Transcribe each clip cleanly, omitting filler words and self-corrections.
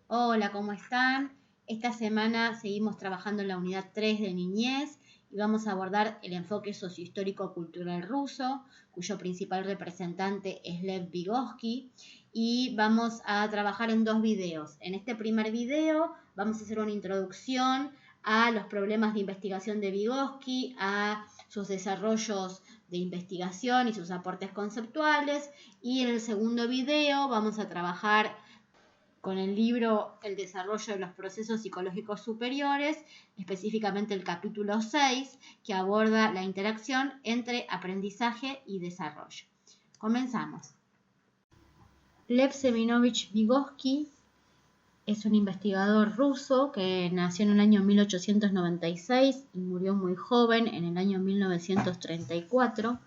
Hola, ¿cómo están? Esta semana seguimos trabajando en la unidad 3 de niñez y vamos a abordar el enfoque sociohistórico-cultural ruso, cuyo principal representante es Lev Vygotsky, y vamos a trabajar en dos videos. En este primer video vamos a hacer una introducción a los problemas de investigación de Vygotsky, a sus desarrollos de investigación y sus aportes conceptuales, y en el segundo video vamos a trabajar con el libro El desarrollo de los procesos psicológicos superiores, específicamente el capítulo 6, que aborda la interacción entre aprendizaje y desarrollo. Comenzamos. Lev Seminovich Vygotsky es un investigador ruso que nació en el año 1896 y murió muy joven en el año 1934.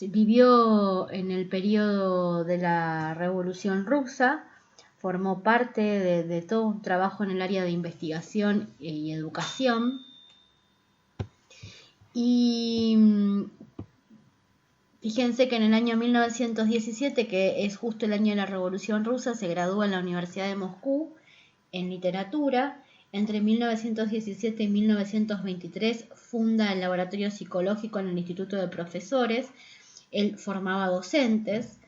Vivió en el periodo de la Revolución Rusa, formó parte de todo un trabajo en el área de investigación y educación. Y fíjense que en el año 1917, que es justo el año de la Revolución Rusa, se gradúa en la Universidad de Moscú en literatura. Entre 1917 y 1923 funda el Laboratorio Psicológico en el Instituto de Profesores. Él formaba docentes,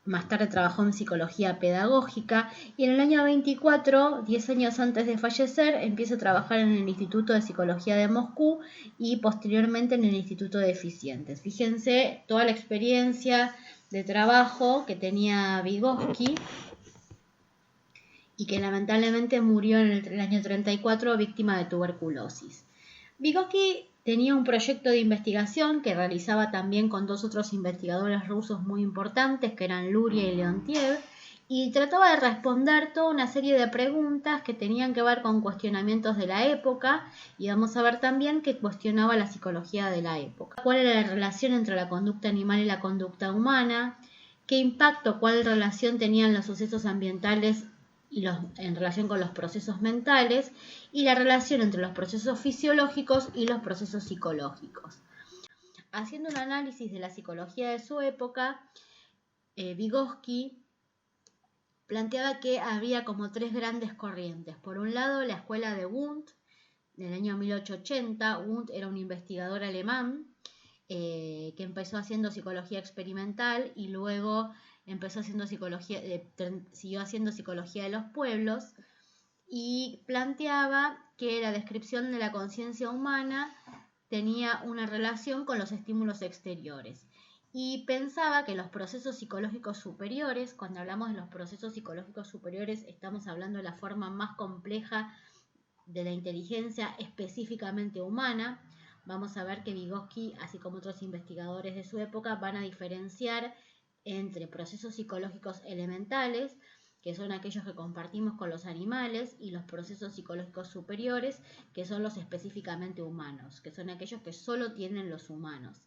más tarde trabajó en psicología pedagógica y en el año 24, 10 años antes de fallecer, empieza a trabajar en el Instituto de Psicología de Moscú y posteriormente en el Instituto de Eficientes. Fíjense toda la experiencia de trabajo que tenía Vygotsky y que lamentablemente murió en el año 34 víctima de tuberculosis. Vygotsky tenía un proyecto de investigación que realizaba también con dos otros investigadores rusos muy importantes, que eran Luria y Leontiev, y trataba de responder toda una serie de preguntas que tenían que ver con cuestionamientos de la época, y vamos a ver también que cuestionaba la psicología de la época. ¿Cuál era la relación entre la conducta animal y la conducta humana? ¿Qué impacto, cuál relación tenían los sucesos ambientales en relación con los procesos mentales y la relación entre los procesos fisiológicos y los procesos psicológicos? Haciendo un análisis de la psicología de su época, Vygotsky planteaba que había como tres grandes corrientes. Por un lado, la escuela de Wundt, del año 1880. Wundt era un investigador alemán que empezó haciendo psicología experimental y luego empezó haciendo siguió haciendo psicología de los pueblos, y planteaba que la descripción de la conciencia humana tenía una relación con los estímulos exteriores. Y pensaba que los procesos psicológicos superiores, cuando hablamos de los procesos psicológicos superiores, estamos hablando de la forma más compleja de la inteligencia específicamente humana. Vamos a ver que Vygotsky, así como otros investigadores de su época, van a diferenciar entre procesos psicológicos elementales, que son aquellos que compartimos con los animales, y los procesos psicológicos superiores, que son los específicamente humanos, que son aquellos que solo tienen los humanos.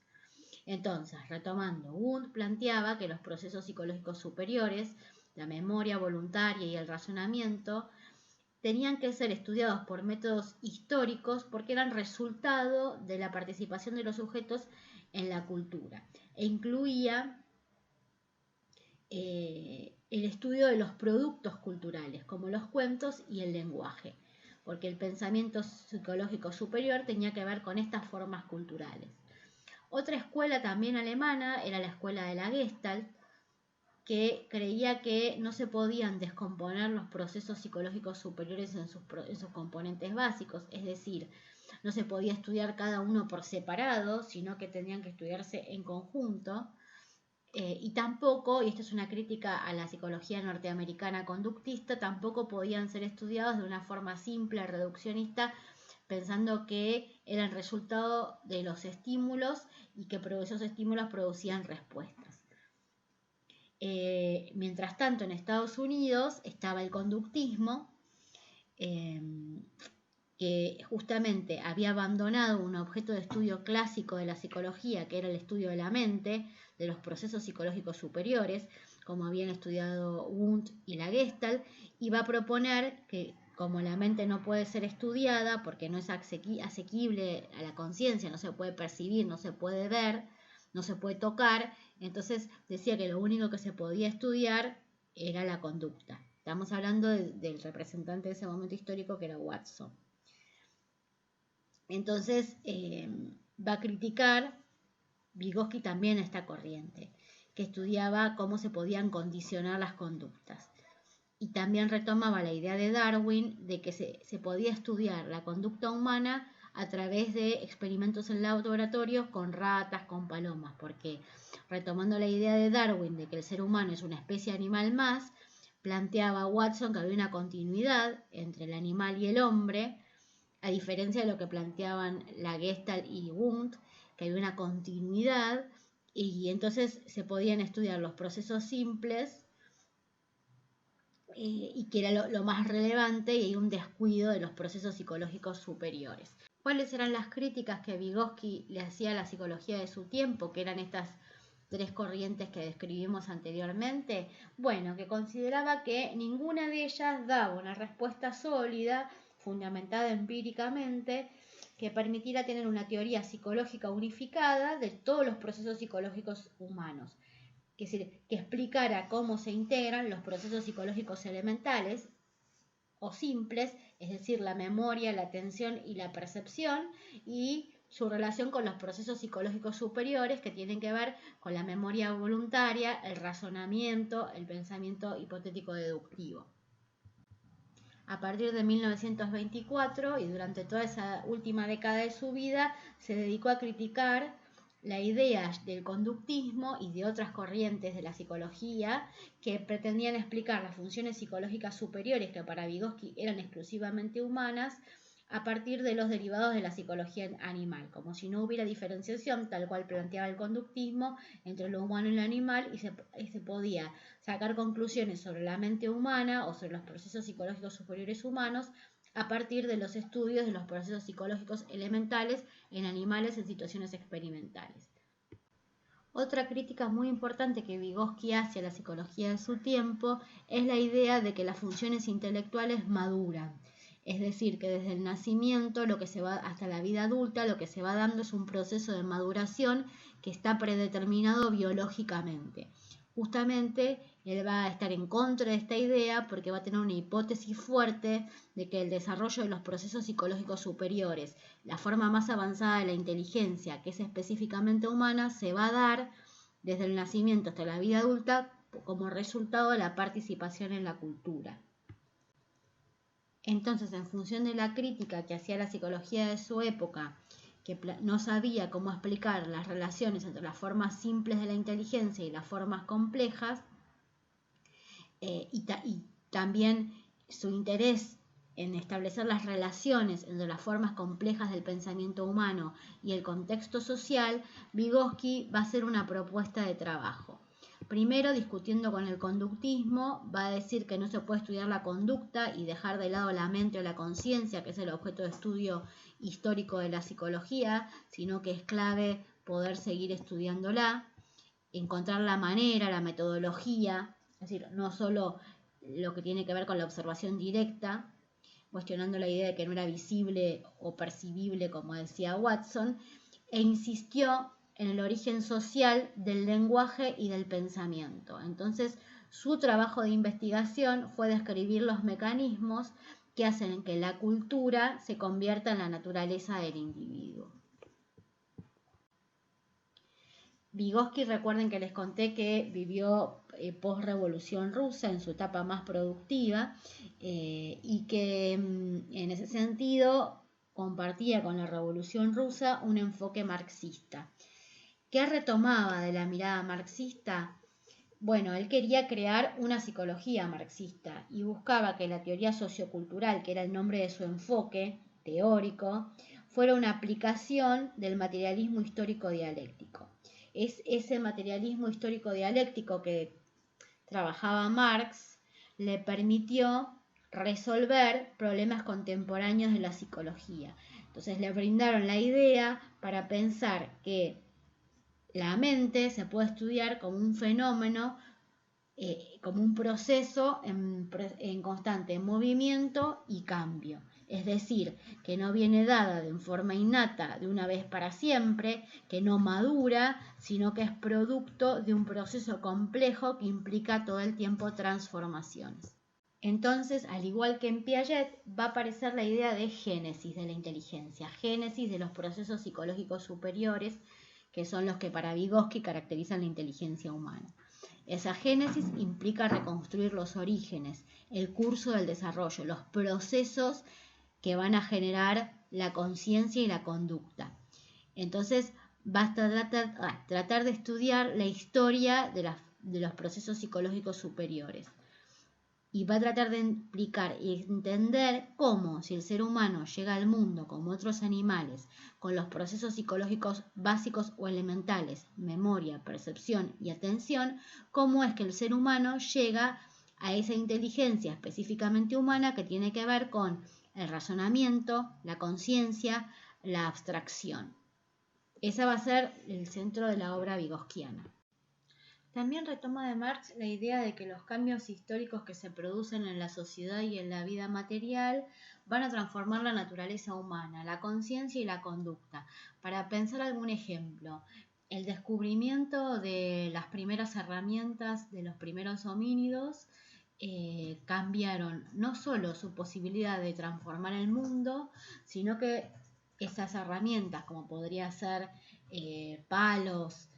Entonces, retomando, Wundt planteaba que los procesos psicológicos superiores, la memoria voluntaria y el razonamiento, tenían que ser estudiados por métodos históricos porque eran resultado de la participación de los sujetos en la cultura, e incluía el estudio de los productos culturales, como los cuentos y el lenguaje, porque el pensamiento psicológico superior tenía que ver con estas formas culturales. Otra escuela también alemana era la escuela de la Gestalt, que creía que no se podían descomponer los procesos psicológicos superiores en sus componentes básicos, es decir, no se podía estudiar cada uno por separado, sino que tenían que estudiarse en conjunto. Y tampoco, y esto es una crítica a la psicología norteamericana conductista, tampoco podían ser estudiados de una forma simple, reduccionista, pensando que eran resultado de los estímulos y que esos estímulos producían respuestas. Mientras tanto, en Estados Unidos estaba el conductismo, que justamente había abandonado un objeto de estudio clásico de la psicología, que era el estudio de la mente, de los procesos psicológicos superiores, como habían estudiado Wundt y la Gestalt, y va a proponer que, como la mente no puede ser estudiada porque no es asequible a la conciencia, no se puede percibir, no se puede ver, no se puede tocar, Entonces decía que lo único que se podía estudiar era la conducta. Estamos hablando del representante de ese momento histórico, que era Watson. Entonces va a criticar Vygotsky también esta corriente, que estudiaba cómo se podían condicionar las conductas. Y también retomaba la idea de Darwin de que se podía estudiar la conducta humana a través de experimentos en laboratorios con ratas, con palomas, porque retomando la idea de Darwin de que el ser humano es una especie animal más, planteaba Watson que había una continuidad entre el animal y el hombre, a diferencia de lo que planteaban la Gestalt y Wundt, que había una continuidad y entonces se podían estudiar los procesos simples y que era lo más relevante, y hay un descuido de los procesos psicológicos superiores. ¿Cuáles eran las críticas que Vygotsky le hacía a la psicología de su tiempo, que eran estas tres corrientes que describimos anteriormente? Bueno, que consideraba que ninguna de ellas daba una respuesta sólida, fundamentada empíricamente, que permitiera tener una teoría psicológica unificada de todos los procesos psicológicos humanos. Es decir, que explicara cómo se integran los procesos psicológicos elementales o simples, es decir, la memoria, la atención y la percepción, y su relación con los procesos psicológicos superiores que tienen que ver con la memoria voluntaria, el razonamiento, el pensamiento hipotético deductivo. A partir de 1924 y durante toda esa última década de su vida se dedicó a criticar la idea del conductismo y de otras corrientes de la psicología que pretendían explicar las funciones psicológicas superiores, que para Vygotsky eran exclusivamente humanas, a partir de los derivados de la psicología animal, como si no hubiera diferenciación, tal cual planteaba el conductismo, entre lo humano y lo animal, y se podía sacar conclusiones sobre la mente humana o sobre los procesos psicológicos superiores humanos a partir de los estudios de los procesos psicológicos elementales en animales en situaciones experimentales. Otra crítica muy importante que Vygotsky hace a la psicología de su tiempo es la idea de que las funciones intelectuales maduran. Es decir, que desde el nacimiento lo que se va hasta la vida adulta, lo que se va dando es un proceso de maduración que está predeterminado biológicamente. Justamente él va a estar en contra de esta idea porque va a tener una hipótesis fuerte de que el desarrollo de los procesos psicológicos superiores, la forma más avanzada de la inteligencia, que es específicamente humana, se va a dar desde el nacimiento hasta la vida adulta como resultado de la participación en la cultura. Entonces, en función de la crítica que hacía la psicología de su época, que no sabía cómo explicar las relaciones entre las formas simples de la inteligencia y las formas complejas, y también su interés en establecer las relaciones entre las formas complejas del pensamiento humano y el contexto social, Vygotsky va a hacer una propuesta de trabajo. Primero, discutiendo con el conductismo, va a decir que no se puede estudiar la conducta y dejar de lado la mente o la conciencia, que es el objeto de estudio histórico de la psicología, sino que es clave poder seguir estudiándola, encontrar la manera, la metodología, es decir, no solo lo que tiene que ver con la observación directa, cuestionando la idea de que no era visible o percibible, como decía Watson, e insistió en el origen social del lenguaje y del pensamiento. Entonces, su trabajo de investigación fue describir los mecanismos que hacen que la cultura se convierta en la naturaleza del individuo. Vygotsky, recuerden que les conté que vivió post-revolución rusa en su etapa más productiva y que en ese sentido compartía con la revolución rusa un enfoque marxista. ¿Qué retomaba de la mirada marxista? Bueno, él quería crear una psicología marxista y buscaba que la teoría sociocultural, que era el nombre de su enfoque teórico, fuera una aplicación del materialismo histórico dialéctico. Es ese materialismo histórico dialéctico que trabajaba Marx le permitió resolver problemas contemporáneos de la psicología. Entonces le brindaron la idea para pensar que la mente se puede estudiar como un fenómeno, como un proceso en constante movimiento y cambio, es decir, que no viene dada de forma innata de una vez para siempre, que no madura, sino que es producto de un proceso complejo que implica todo el tiempo transformaciones. Entonces, al igual que en Piaget, va a aparecer la idea de génesis de la inteligencia, génesis de los procesos psicológicos superiores, que son los que para Vygotsky caracterizan la inteligencia humana. Esa génesis implica reconstruir los orígenes, el curso del desarrollo, los procesos que van a generar la conciencia y la conducta. Entonces, va a tratar de estudiar la historia de los procesos psicológicos superiores. Y va a tratar de explicar y entender cómo, si el ser humano llega al mundo como otros animales, con los procesos psicológicos básicos o elementales, memoria, percepción y atención, cómo es que el ser humano llega a esa inteligencia específicamente humana que tiene que ver con el razonamiento, la conciencia, la abstracción. Ese va a ser el centro de la obra vygotskiana. También retoma de Marx la idea de que los cambios históricos que se producen en la sociedad y en la vida material van a transformar la naturaleza humana, la conciencia y la conducta. Para pensar algún ejemplo, el descubrimiento de las primeras herramientas de los primeros homínidos cambiaron no solo su posibilidad de transformar el mundo, sino que esas herramientas, como podría ser palos,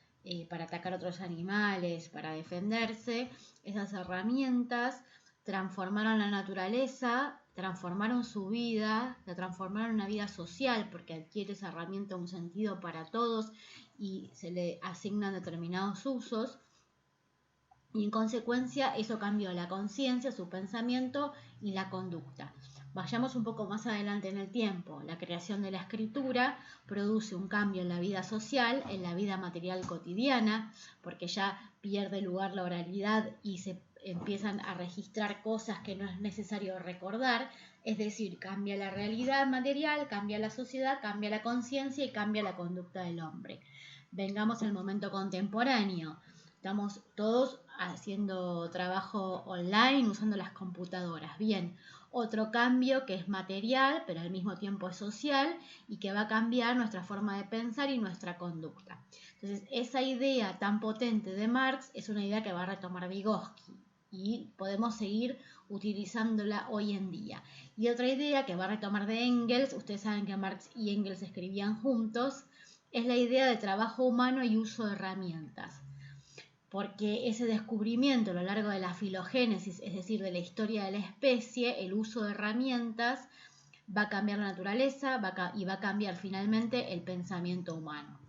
para atacar otros animales, para defenderse, esas herramientas transformaron la naturaleza, transformaron su vida, la transformaron en una vida social, porque adquiere esa herramienta un sentido para todos y se le asignan determinados usos. Y en consecuencia eso cambió la conciencia, su pensamiento y la conducta. Vayamos un poco más adelante en el tiempo. La creación de la escritura produce un cambio en la vida social, en la vida material cotidiana, porque ya pierde lugar la oralidad y se empiezan a registrar cosas que no es necesario recordar. Es decir, cambia la realidad material, cambia la sociedad, cambia la conciencia y cambia la conducta del hombre. Vengamos al momento contemporáneo. Estamos todos haciendo trabajo online, usando las computadoras. Bien, otro cambio que es material, pero al mismo tiempo es social y que va a cambiar nuestra forma de pensar y nuestra conducta. Entonces, esa idea tan potente de Marx es una idea que va a retomar Vygotsky y podemos seguir utilizándola hoy en día. Y otra idea que va a retomar de Engels, ustedes saben que Marx y Engels escribían juntos, es la idea de trabajo humano y uso de herramientas. Porque ese descubrimiento a lo largo de la filogénesis, es decir, de la historia de la especie, el uso de herramientas, va a cambiar la naturaleza y va a cambiar finalmente el pensamiento humano.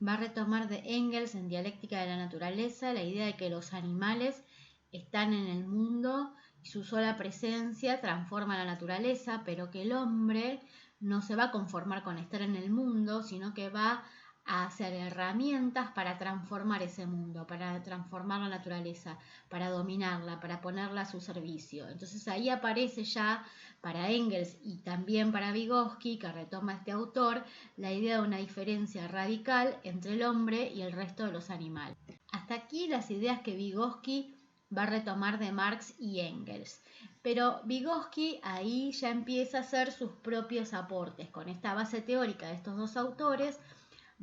Va a retomar de Engels en Dialéctica de la Naturaleza la idea de que los animales están en el mundo y su sola presencia transforma la naturaleza, pero que el hombre no se va a conformar con estar en el mundo, sino que va a hacer herramientas para transformar ese mundo, para transformar la naturaleza, para dominarla, para ponerla a su servicio. Entonces ahí aparece ya para Engels y también para Vygotsky, que retoma este autor, la idea de una diferencia radical entre el hombre y el resto de los animales. Hasta aquí las ideas que Vygotsky va a retomar de Marx y Engels. Pero Vygotsky ahí ya empieza a hacer sus propios aportes. Con esta base teórica de estos dos autores,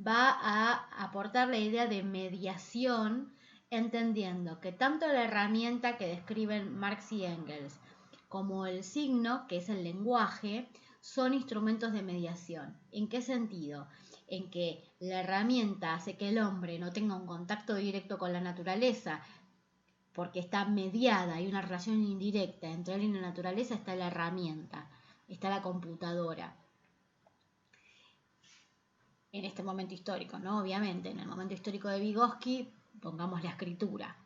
va a aportar la idea de mediación, entendiendo que tanto la herramienta que describen Marx y Engels como el signo, que es el lenguaje, son instrumentos de mediación. ¿En qué sentido? En que la herramienta hace que el hombre no tenga un contacto directo con la naturaleza, porque está mediada, hay una relación indirecta entre él y la naturaleza, está la herramienta, está la computadora. En este momento histórico, ¿no? Obviamente, en el momento histórico de Vygotsky, pongamos la escritura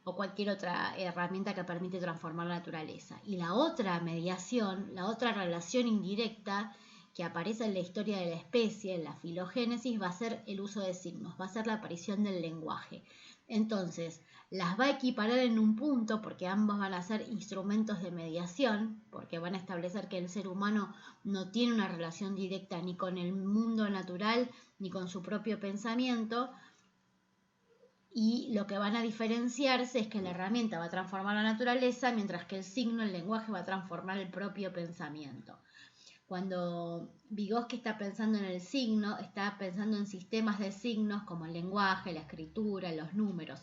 o cualquier otra herramienta que permite transformar la naturaleza. Y la otra mediación, la otra relación indirecta que aparece en la historia de la especie, en la filogénesis, va a ser el uso de signos, va a ser la aparición del lenguaje. Entonces, las va a equiparar en un punto porque ambos van a ser instrumentos de mediación, porque van a establecer que el ser humano no tiene una relación directa ni con el mundo natural ni con su propio pensamiento, y lo que van a diferenciarse es que la herramienta va a transformar la naturaleza, mientras que el signo, el lenguaje, va a transformar el propio pensamiento. Cuando Vygotsky está pensando en el signo, está pensando en sistemas de signos como el lenguaje, la escritura, los números,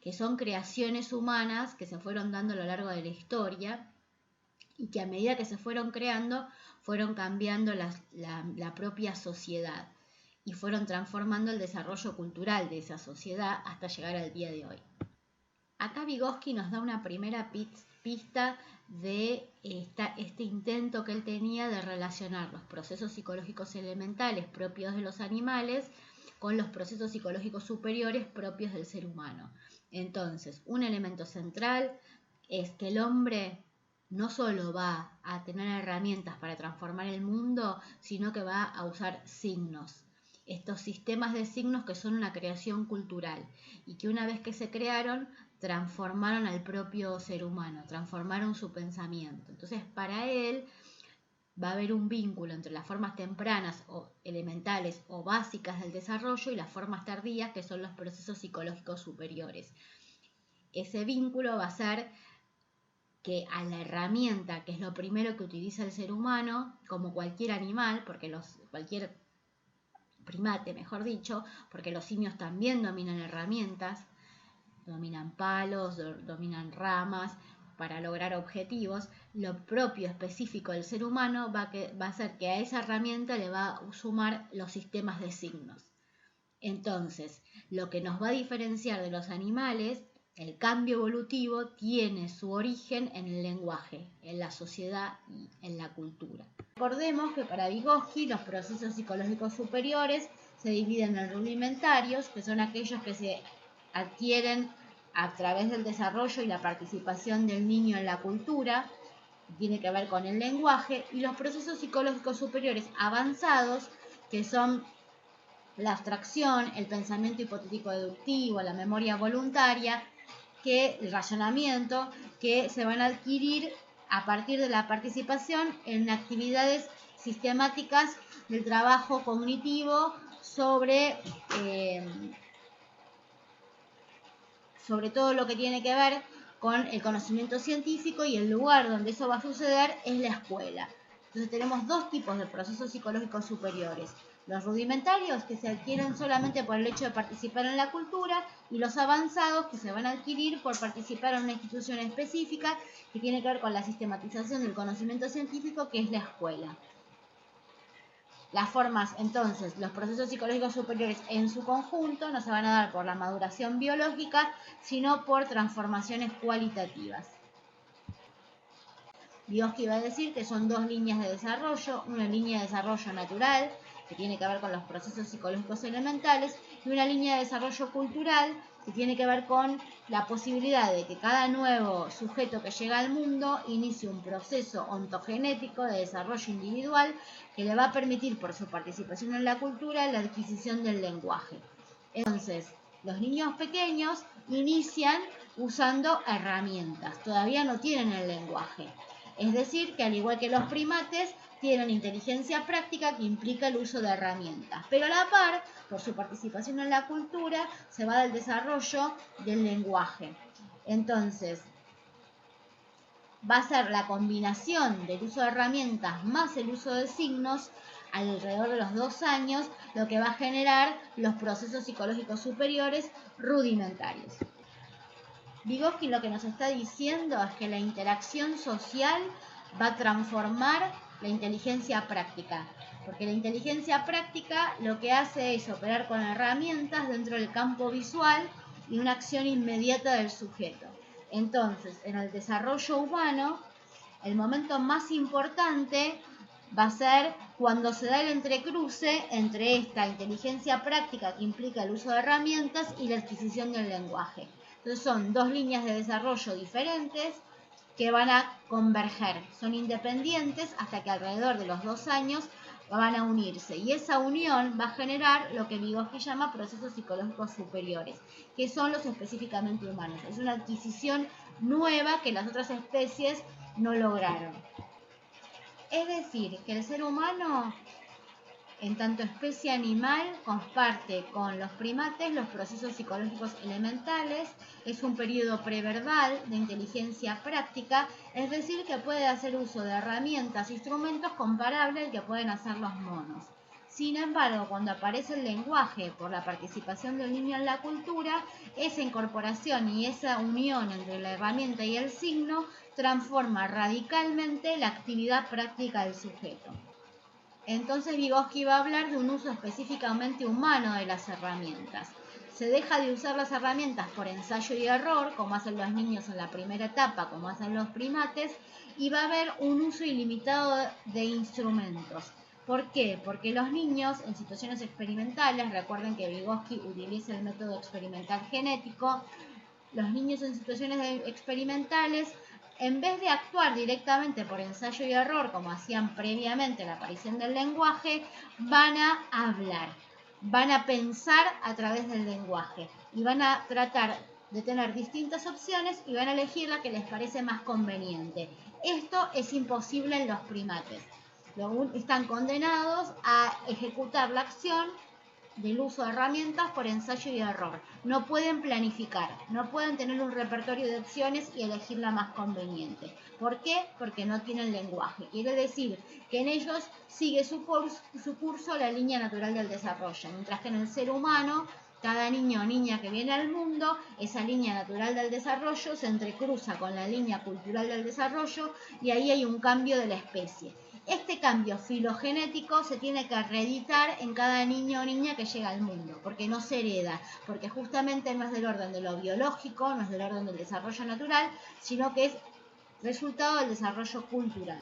que son creaciones humanas que se fueron dando a lo largo de la historia y que a medida que se fueron creando, fueron cambiando la propia sociedad y fueron transformando el desarrollo cultural de esa sociedad hasta llegar al día de hoy. Acá Vygotsky nos da una primera pista de este intento que él tenía de relacionar los procesos psicológicos elementales propios de los animales con los procesos psicológicos superiores propios del ser humano. Entonces, un elemento central es que el hombre no solo va a tener herramientas para transformar el mundo, sino que va a usar signos. Estos sistemas de signos que son una creación cultural y que una vez que se crearon, transformaron al propio ser humano, transformaron su pensamiento. Entonces, para él va a haber un vínculo entre las formas tempranas o elementales o básicas del desarrollo y las formas tardías, que son los procesos psicológicos superiores. Ese vínculo va a ser que a la herramienta, que es lo primero que utiliza el ser humano, como cualquier animal, porque cualquier primate, mejor dicho, porque los simios también dominan herramientas, dominan palos, dominan ramas para lograr objetivos. Lo propio específico del ser humano va a ser que a esa herramienta le va a sumar los sistemas de signos. Entonces, lo que nos va a diferenciar de los animales, el cambio evolutivo, tiene su origen en el lenguaje, en la sociedad y en la cultura. Recordemos que para Vygotsky los procesos psicológicos superiores se dividen en rudimentarios, que son aquellos que se adquieren a través del desarrollo y la participación del niño en la cultura, que tiene que ver con el lenguaje, y los procesos psicológicos superiores avanzados, que son la abstracción, el pensamiento hipotético deductivo, la memoria voluntaria, el razonamiento, que se van a adquirir a partir de la participación en actividades sistemáticas del trabajo cognitivo sobre todo lo que tiene que ver con el conocimiento científico, y el lugar donde eso va a suceder es la escuela. Entonces tenemos dos tipos de procesos psicológicos superiores: los rudimentarios, que se adquieren solamente por el hecho de participar en la cultura, y los avanzados, que se van a adquirir por participar en una institución específica que tiene que ver con la sistematización del conocimiento científico, que es la escuela. Las formas, entonces, los procesos psicológicos superiores en su conjunto no se van a dar por la maduración biológica, sino por transformaciones cualitativas. Vygotsky va a decir que son dos líneas de desarrollo: una línea de desarrollo natural, que tiene que ver con los procesos psicológicos elementales, y una línea de desarrollo cultural, que tiene que ver con la posibilidad de que cada nuevo sujeto que llega al mundo inicie un proceso ontogenético de desarrollo individual que le va a permitir, por su participación en la cultura, la adquisición del lenguaje. Entonces, los niños pequeños inician usando herramientas, todavía no tienen el lenguaje. Es decir, que al igual que los primates, tienen inteligencia práctica que implica el uso de herramientas, pero a la par, por su participación en la cultura, se va del desarrollo del lenguaje. Entonces, va a ser la combinación del uso de herramientas más el uso de signos alrededor de los 2 años lo que va a generar los procesos psicológicos superiores rudimentarios. Vygotsky lo que nos está diciendo es que la interacción social va a transformar la inteligencia práctica, porque la inteligencia práctica lo que hace es operar con herramientas dentro del campo visual y una acción inmediata del sujeto. Entonces, en el desarrollo humano, el momento más importante va a ser cuando se da el entrecruce entre esta inteligencia práctica, que implica el uso de herramientas, y la adquisición del lenguaje. Entonces son dos líneas de desarrollo diferentes que van a converger, son independientes hasta que alrededor de los 2 años van a unirse, y esa unión va a generar lo que Vygotsky llama procesos psicológicos superiores, que son los específicamente humanos. Es una adquisición nueva que las otras especies no lograron. Es decir, que el ser humano En tanto especie animal, comparte con los primates los procesos psicológicos elementales, es un periodo preverbal de inteligencia práctica, es decir, que puede hacer uso de herramientas e instrumentos comparables al que pueden hacer los monos. Sin embargo, cuando aparece el lenguaje por la participación del niño en la cultura, esa incorporación y esa unión entre la herramienta y el signo transforma radicalmente la actividad práctica del sujeto. Entonces Vygotsky va a hablar de un uso específicamente humano de las herramientas. Se deja de usar las herramientas por ensayo y error, como hacen los niños en la primera etapa, como hacen los primates, y va a haber un uso ilimitado de instrumentos. ¿Por qué? Porque los niños en situaciones experimentales, recuerden que Vygotsky utiliza el método experimental genético, los niños en situaciones experimentales, en vez de actuar directamente por ensayo y error, como hacían previamente la aparición del lenguaje, van a hablar, van a pensar a través del lenguaje y van a tratar de tener distintas opciones y van a elegir la que les parece más conveniente. Esto es imposible en los primates. Están condenados a ejecutar la acción del uso de herramientas por ensayo y error. No pueden planificar, no pueden tener un repertorio de opciones y elegir la más conveniente. ¿Por qué? Porque no tienen lenguaje. Quiere decir que en ellos sigue su curso la línea natural del desarrollo, mientras que en el ser humano, cada niño o niña que viene al mundo, esa línea natural del desarrollo se entrecruza con la línea cultural del desarrollo y ahí hay un cambio de la especie. Este cambio filogenético se tiene que reeditar en cada niño o niña que llega al mundo, porque no se hereda, porque justamente no es del orden de lo biológico, no es del orden del desarrollo natural, sino que es resultado del desarrollo cultural.